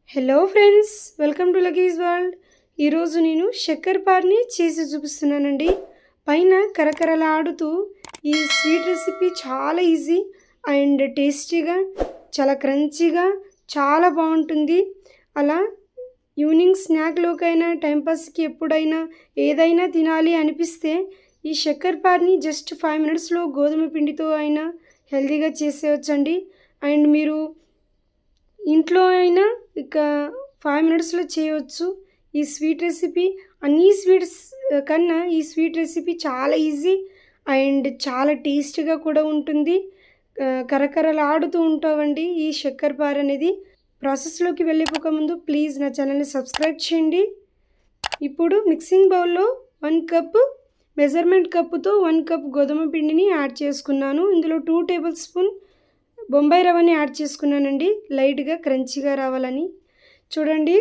Hello friends, welcome to Lucky's world. ఈరోజు నేను చక్కెర పార్ని చేసి చూపిస్తున్నానండి. పైన కరకరలాడుతూ ఈ స్వీట్ రెసిపీ చాలా ఈజీ అండ్ టేస్టీగా, చాలా క్రంచీగా, చాలా బాగుంటుంది. అలా ఈవినింగ్ స్నాక్లోకైనా టైంపాస్కి ఎప్పుడైనా ఏదైనా తినాలి అనిపిస్తే ఈ చక్కెర పార్ని జస్ట్ 5 మినిట్స్లో గోధుమ పిండితో అయినా హెల్తీగా చేసేయచ్చండి. అండ్ మీరు ఇంట్లో అయినా ఇక 5 మినిట్స్లో చేయవచ్చు. ఈ స్వీట్ రెసిపీ అన్ని స్వీట్స్ కన్నా ఈ స్వీట్ రెసిపీ చాలా ఈజీ అండ్ చాలా టేస్టీగా కూడా ఉంటుంది. కరకరలాడుతూ ఉంటావండి ఈ చక్కెర పార అనేది. ప్రాసెస్లోకి వెళ్ళిపోక ముందు ప్లీజ్ నా ఛానల్ని సబ్స్క్రైబ్ చేయండి. ఇప్పుడు మిక్సింగ్ బౌల్లో 1 కప్ మెజర్మెంట్ కప్పుతో 1 కప్ గోధుమ పిండిని యాడ్ చేసుకున్నాను. ఇందులో 2 టేబుల్ స్పూన్ బొంబాయి రవ్వని యాడ్ చేసుకున్నానండి, లైట్గా క్రంచీగా రావాలని. చూడండి,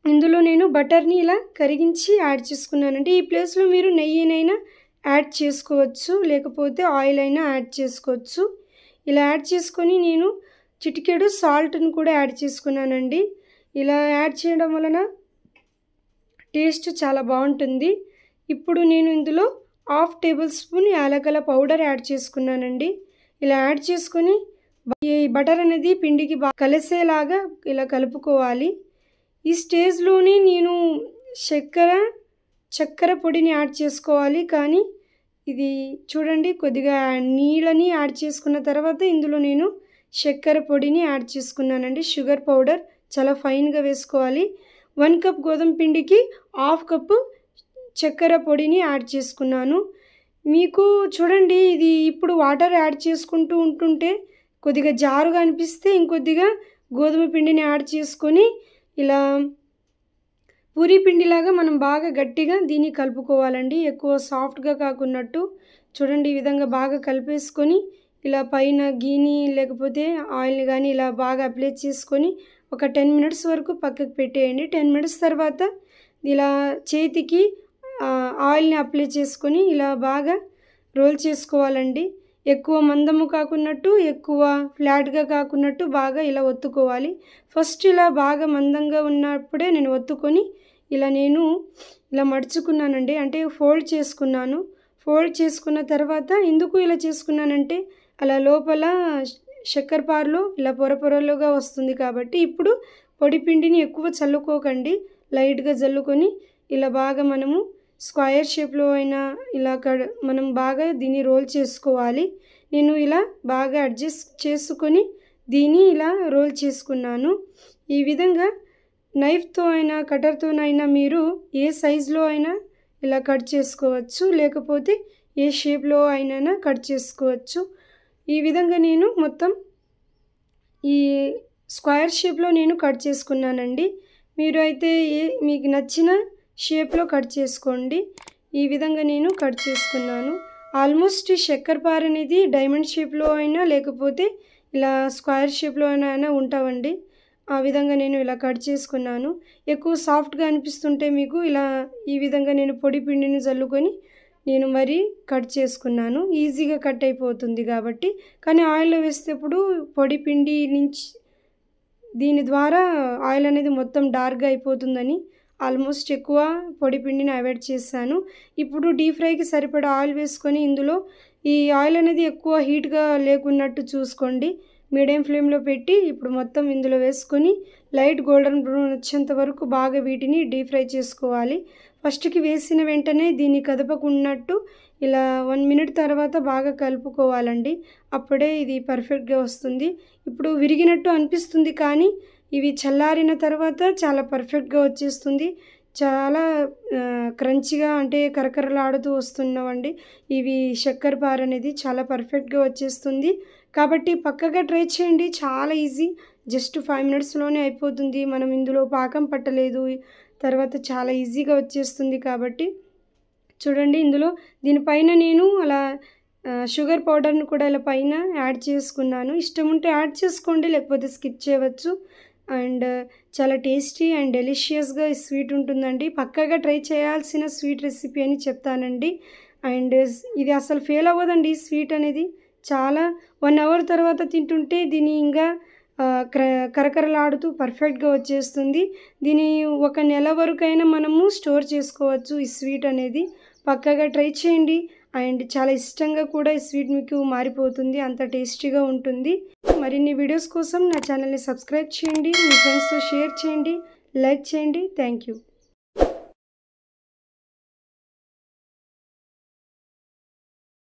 ఇందులో నేను బటర్ని ఇలా కరిగించి యాడ్ చేసుకున్నానండి. ఈ ప్లేస్లో మీరు నెయ్యినైనా యాడ్ చేసుకోవచ్చు, లేకపోతే ఆయిల్ అయినా యాడ్ చేసుకోవచ్చు. ఇలా యాడ్ చేసుకొని నేను చిటికెడు సాల్ట్ని కూడా యాడ్ చేసుకున్నానండి. ఇలా యాడ్ చేయడం వలన టేస్ట్ చాలా బాగుంటుంది. ఇప్పుడు నేను ఇందులో 1/2 టేబుల్ స్పూన్ యాలకుల పౌడర్ యాడ్ చేసుకున్నానండి. ఇలా యాడ్ చేసుకొని ఈ బటర్ అనేది పిండికి బాగా కలిసేలాగా ఇలా కలుపుకోవాలి. ఈ స్టేజ్లోనే నేను చక్కెర పొడిని యాడ్ చేసుకోవాలి. కానీ ఇది చూడండి, కొద్దిగా నీళ్ళని యాడ్ చేసుకున్న తర్వాత ఇందులో నేను చక్కెర పొడిని యాడ్ చేసుకున్నానండి. షుగర్ పౌడర్ చాలా ఫైన్గా వేసుకోవాలి. 1 కప్ గోధుమ పిండికి 1/2 కప్పు చక్కెర పొడిని యాడ్ చేసుకున్నాను. మీకు చూడండి, ఇది ఇప్పుడు వాటర్ యాడ్ చేసుకుంటూ ఉంటుంటే కొద్దిగా జారుగా అనిపిస్తే ఇంకొద్దిగా గోధుమ పిండిని యాడ్ చేసుకొని ఇలా పూరీ పిండిలాగా మనం బాగా గట్టిగా దీన్ని కలుపుకోవాలండి. ఎక్కువ సాఫ్ట్గా కాకున్నట్టు చూడండి, ఈ విధంగా బాగా కలిపేసుకొని ఇలా పైన గీని లేకపోతే ఆయిల్ని కానీ ఇలా బాగా అప్లై చేసుకొని ఒక 10 మినిట్స్ వరకు పక్కకు పెట్టేయండి. 10 మినిట్స్ తర్వాత ఇలా చేతికి ఆయిల్ని అప్లై చేసుకొని ఇలా బాగా రోల్ చేసుకోవాలండి. ఎక్కువ మందము కాకున్నట్టు, ఎక్కువ ఫ్లాట్గా కాకున్నట్టు బాగా ఇలా ఒత్తుకోవాలి. ఫస్ట్ ఇలా బాగా మందంగా ఉన్నప్పుడే నేను ఒత్తుకొని నేను ఇలా మడుచుకున్నానండి, అంటే ఫోల్డ్ చేసుకున్నాను. ఫోల్డ్ చేసుకున్న తర్వాత ఎందుకు ఇలా చేసుకున్నానంటే అలా లోపల చక్కెర పారలో ఇలా పొరలుగా వస్తుంది కాబట్టి. ఇప్పుడు పొడి పిండిని ఎక్కువ చల్లుకోకండి, లైట్గా జల్లుకొని ఇలా బాగా మనము స్క్వేర్ షేప్లో అయినా ఇలా మనం బాగా దీన్ని రోల్ చేసుకోవాలి. నేను ఇలా బాగా అడ్జస్ట్ చేసుకొని దీన్ని ఇలా రోల్ చేసుకున్నాను. ఈ విధంగా నైఫ్తో అయినా కటర్తోనైనా మీరు ఏ సైజులో అయినా ఇలా కట్ చేసుకోవచ్చు, లేకపోతే ఏ షేప్లో అయినా కట్ చేసుకోవచ్చు. ఈ విధంగా నేను మొత్తం ఈ స్క్వేర్ షేప్లో నేను కట్ చేసుకున్నానండి. మీరు అయితే మీకు నచ్చిన షేప్లో కట్ చేసుకోండి. ఈ విధంగా నేను కట్ చేసుకున్నాను. ఆల్మోస్ట్ చక్కెర పార అనేది డైమండ్ షేప్లో అయినా లేకపోతే ఇలా స్క్వేర్ షేప్లో అయినా ఉంటామండి. ఆ విధంగా నేను ఇలా కట్ చేసుకున్నాను. ఎక్కువ సాఫ్ట్గా అనిపిస్తుంటే మీకు ఈ విధంగా నేను పొడి పిండిని జల్లుకొని నేను మరి కట్ చేసుకున్నాను. ఈజీగా కట్ అయిపోతుంది కాబట్టి. కానీ ఆయిల్లో వేసేటప్పుడు పొడి పిండి నుంచి దీని ద్వారా ఆయిల్ అనేది మొత్తం డార్క్గా అయిపోతుందని ఆల్మోస్ట్ ఎక్కువ పొడి పిండిని అవాయిడ్ చేశాను. ఇప్పుడు డీప్ ఫ్రైకి సరిపడా ఆయిల్ వేసుకొని ఇందులో ఈ ఆయిల్ అనేది ఎక్కువ హీట్గా లేకున్నట్టు చూసుకోండి. మీడియం ఫ్లేమ్లో పెట్టి ఇప్పుడు మొత్తం ఇందులో వేసుకొని లైట్ గోల్డెన్ బ్రౌన్ వచ్చేంత వరకు బాగా వీటిని డీప్ ఫ్రై చేసుకోవాలి. ఫస్ట్కి వేసిన వెంటనే దీన్ని కదపకున్నట్టు ఇలా 1 మినిట్ తర్వాత బాగా కలుపుకోవాలండి. అప్పుడే ఇది పర్ఫెక్ట్గా వస్తుంది. ఇప్పుడు విరిగినట్టు అనిపిస్తుంది, కానీ ఇవి చల్లారిన తర్వాత చాలా పర్ఫెక్ట్గా వచ్చేస్తుంది. చాలా క్రంచిగా, అంటే కరకరలాడుతూ వస్తున్నవండి ఇవి. చక్కెర పార అనేది చాలా పర్ఫెక్ట్గా వచ్చేస్తుంది కాబట్టి పక్కగా ట్రై చేయండి. చాలా ఈజీ, జస్ట్ 5 మినిట్స్లోనే అయిపోతుంది. మనం ఇందులో పాకం పట్టలేదు, తర్వాత చాలా ఈజీగా వచ్చేస్తుంది కాబట్టి. చూడండి, ఇందులో దీనిపైన నేను అలా షుగర్ పౌడర్ని కూడా ఇలా పైన యాడ్ చేసుకున్నాను. ఇష్టం ఉంటే యాడ్ చేసుకోండి, లేకపోతే స్కిప్ చేయవచ్చు. అండ్ చాలా టేస్టీ అండ్ డెలిషియస్గా ఈ స్వీట్ ఉంటుందండి. పక్కాగా ట్రై చేయాల్సిన స్వీట్ రెసిపీ అని చెప్తానండి. అండ్ ఇది అసలు ఫెయిల్ అవ్వదండి. స్వీట్ అనేది చాలా 1 అవర్ తర్వాత తింటుంటే దీని ఇంకా కరకరలాడుతూ పర్ఫెక్ట్గా వచ్చేస్తుంది. దీని ఒక నెల వరకైనా మనము స్టోర్ చేసుకోవచ్చు ఈ స్వీట్ అనేది. పక్కాగా ట్రై చేయండి. అండ్ చాలా ఇష్టంగా కూడా ఈ స్వీట్ మీకు మారిపోతుంది, అంత టేస్టీగా ఉంటుంది. మరిన్ని వీడియోస్ కోసం నా ఛానల్ని సబ్స్క్రైబ్ చేయండి, మీ ఫ్రెండ్స్తో షేర్ చేయండి, లైక్ చేయండి. Thank you.